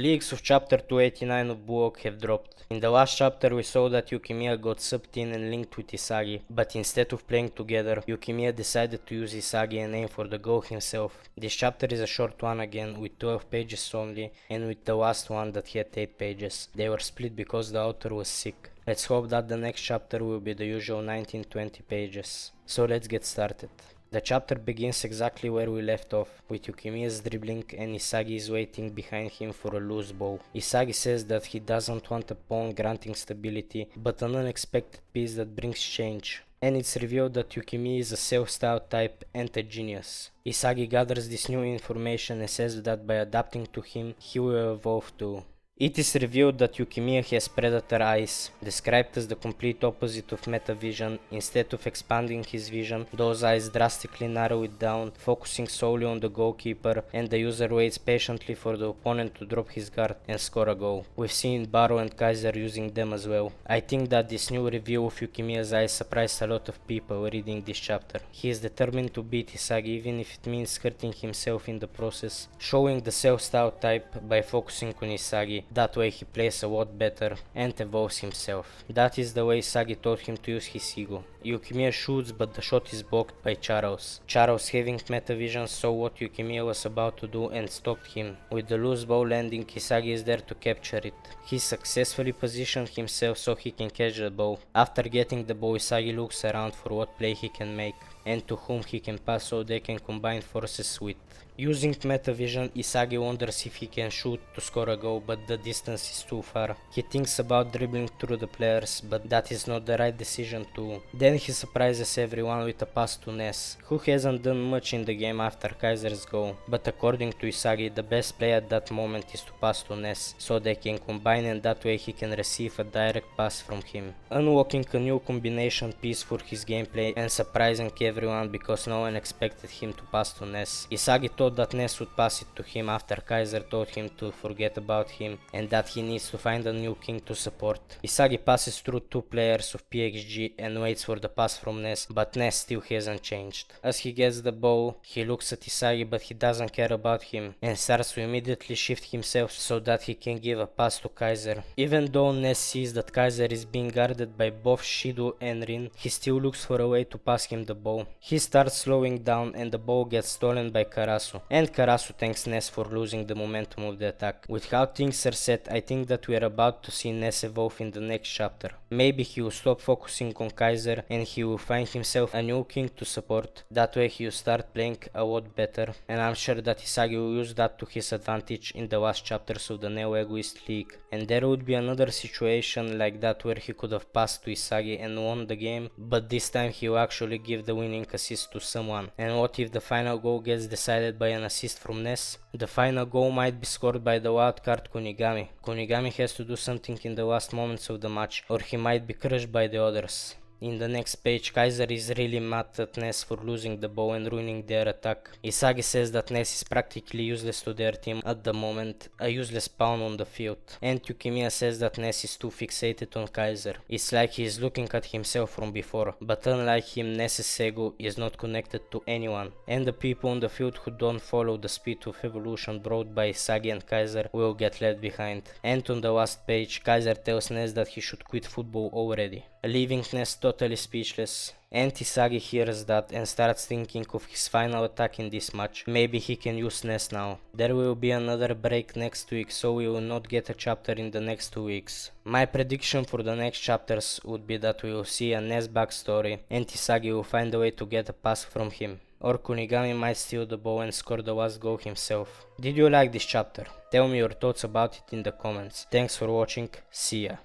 leaks of chapter 289 of Buok have dropped. In the last chapter we saw that Yukimiya got subbed in and linked with Isagi, but instead of playing together, Yukimiya decided to use Isagi and aim for the goal himself. This chapter is a short one again, with 12 pages only, and with the last one that had 8 pages. They were split because the author was sick. Let's hope that the next chapter will be the usual 19-20 pages. So let's get started. The chapter begins exactly where we left off, with Yukimiya's dribbling and Isagi is waiting behind him for a loose ball. Isagi says that he doesn't want a pawn granting stability, but an unexpected piece that brings change. And it's revealed that Yukimiya is a self-styled type and a genius. Isagi gathers this new information and says that by adapting to him, he will evolve too. It is revealed that Yukimiya has predator eyes, described as the complete opposite of metavision. Instead of expanding his vision, those eyes drastically narrow it down, focusing solely on the goalkeeper, and the user waits patiently for the opponent to drop his guard and score a goal. We've seen Baro and Kaiser using them as well. I think that this new reveal of Yukimiya's eyes surprised a lot of people reading this chapter. He is determined to beat Isagi even if it means hurting himself in the process, showing the self-styled type by focusing on Isagi. That way he plays a lot better and evolves himself. That is the way Isagi taught him to use his ego. Yukimiya shoots, but the shot is blocked by Charles. Charles, having metavision, saw what Yukimiya was about to do and stopped him. With the loose ball landing, Isagi is there to capture it. He successfully positioned himself so he can catch the ball. After getting the ball, Isagi looks around for what play he can make and to whom he can pass so they can combine forces with. Using metavision, Isagi wonders if he can shoot to score a goal, but the distance is too far. He thinks about dribbling through the players, but that is not the right decision too. Then he surprises everyone with a pass to Ness, who hasn't done much in the game after Kaiser's goal. But according to Isagi, the best play at that moment is to pass to Ness, so they can combine and that way he can receive a direct pass from him. Unlocking a new combination piece for his gameplay and surprising everyone because no one expected him to pass to Ness. Isagi thought that Ness would pass it to him after Kaiser told him to forget about him and that he needs to find a new king to support. Isagi passes through two players of PXG and waits for the pass from Ness, but Ness still hasn't changed. As he gets the ball, he looks at Isagi but he doesn't care about him and starts to immediately shift himself so that he can give a pass to Kaiser. Even though Ness sees that Kaiser is being guarded by both Shido and Rin, he still looks for a way to pass him the ball. He starts slowing down and the ball gets stolen by Karasu. And Karasu thanks Ness for losing the momentum of the attack. With how things are set, I think that we are about to see Ness evolve in the next chapter. Maybe he will stop focusing on Kaiser and he will find himself a new king to support. That way he will start playing a lot better, and I'm sure that Isagi will use that to his advantage in the last chapters of the Neo Egoist League. And there would be another situation like that where he could have passed to Isagi and won the game, but this time he will actually give the winning assist to someone. And what if the final goal gets decided by an assist from Ness? The final goal might be scored by the wildcard Kunigami. Kunigami has to do something in the last moments of the match, or he might be crushed by the others. In the next page, Kaiser is really mad at Ness for losing the ball and ruining their attack. Isagi says that Ness is practically useless to their team at the moment, a useless pawn on the field. And Yukimiya says that Ness is too fixated on Kaiser. It's like he is looking at himself from before, but unlike him, Ness's ego is not connected to anyone. And the people on the field who don't follow the speed of evolution brought by Isagi and Kaiser will get left behind. And on the last page, Kaiser tells Ness that he should quit football already, leaving Ness totally speechless. And Isagi hears that and starts thinking of his final attack in this match. Maybe he can use Ness now. There will be another break next week, so we will not get a chapter in the next 2 weeks. My prediction for the next chapters would be that we will see a Ness backstory and Isagi will find a way to get a pass from him. Or Kunigami might steal the ball and score the last goal himself. Did you like this chapter? Tell me your thoughts about it in the comments. Thanks for watching, see ya.